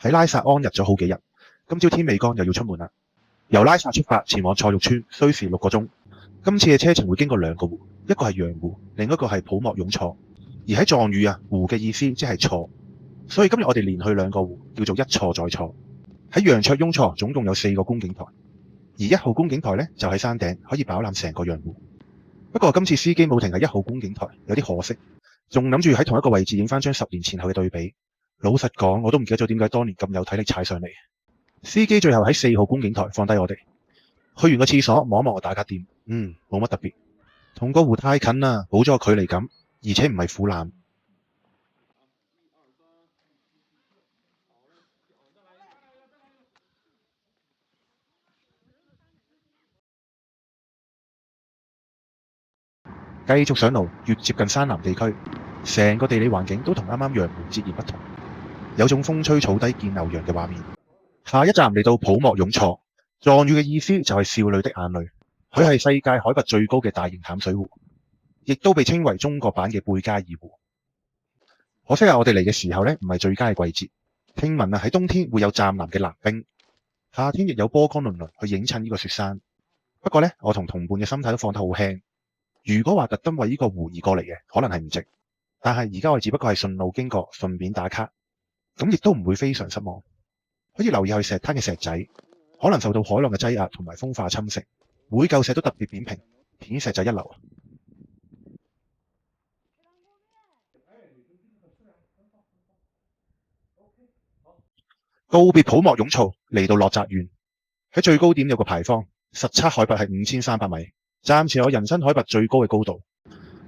喺拉薩安逸咗好幾日，今朝天未光又要出門啦。由拉薩出發前往錯玉村，需時6個鐘。今次嘅車程會經過2個湖，一個係羊湖，另一個係普莫雍錯。而喺藏語湖嘅意思即係錯，所以今日我哋連去2個湖，叫做一錯再錯。喺羊卓雍錯總共有4個觀景台，而1號觀景台呢就喺山頂，可以飽覽成個羊湖。不過今次司機冇停喺1號觀景台，有啲可惜，仲諗住喺同一個位置影返張10年前後嘅對比。老實講，我都唔記得咗點解當年咁有體力踩上嚟。司機最後喺4號觀景台放低我哋，去完個廁所望一望個打卡點，冇乜特別，同個湖太近啦，冇咗個距離感，而且唔係俯瞰。繼續上路，越接近山南地區，成個地理環境都同啱啱羊湖截然不同，有種風吹草低見牛羊嘅畫面。下一站嚟到普莫雍錯，藏語嘅意思就係少女的眼淚。佢係世界海拔最高嘅大型淡水湖，亦都被稱為中國版嘅貝加爾湖。可惜我哋嚟嘅時候呢，唔係最佳嘅季節。聽聞喺冬天會有湛藍嘅藍冰，夏天亦有波光粼粼去映襯呢個雪山。不過呢，我同同伴嘅心態都放得好輕。如果話特登為呢個湖而過嚟嘅，可能係唔值。但係而家我哋只不過係順路經過，順便打卡，咁亦都唔會非常失望。可以留意去石灘嘅石仔，可能受到海浪嘅擠壓同埋風化侵蝕，每嚿石都特別扁平，片石就一流。告別普莫雍錯，嚟到洛澤縣，喺最高點有個牌坊，實測海拔係5300米，暫時有人生海拔最高嘅高度。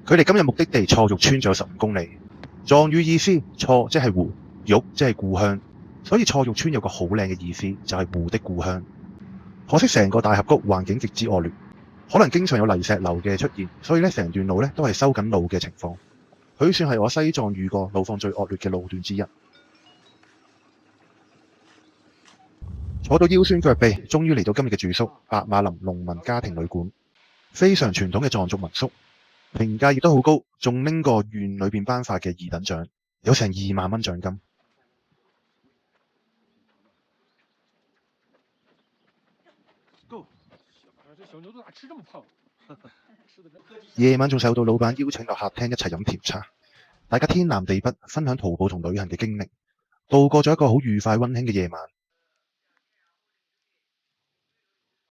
距離今日目的地錯玉村仲有15公里。藏語意思錯即係湖，玉即係故鄉，所以錯玉村有個好靚嘅意思，就係湖的故鄉。可惜成個大峽谷環境極之惡劣，可能經常有泥石流嘅出現，所以成段路都係修緊路嘅情況。佢算係我西藏遇過路況最惡劣嘅路段之一。坐到腰酸腳痹，終於嚟到今日嘅住宿——白馬林農民家庭旅館，非常傳統嘅藏族民宿，評價亦都好高，仲拎過縣裏邊頒發嘅2等獎，有成2萬蚊獎金。夜晚仲受到老闆邀請到客廳一齊飲甜茶，大家天南地北分享徒步同旅行嘅經歷，度過咗一個好愉快溫馨嘅夜晚。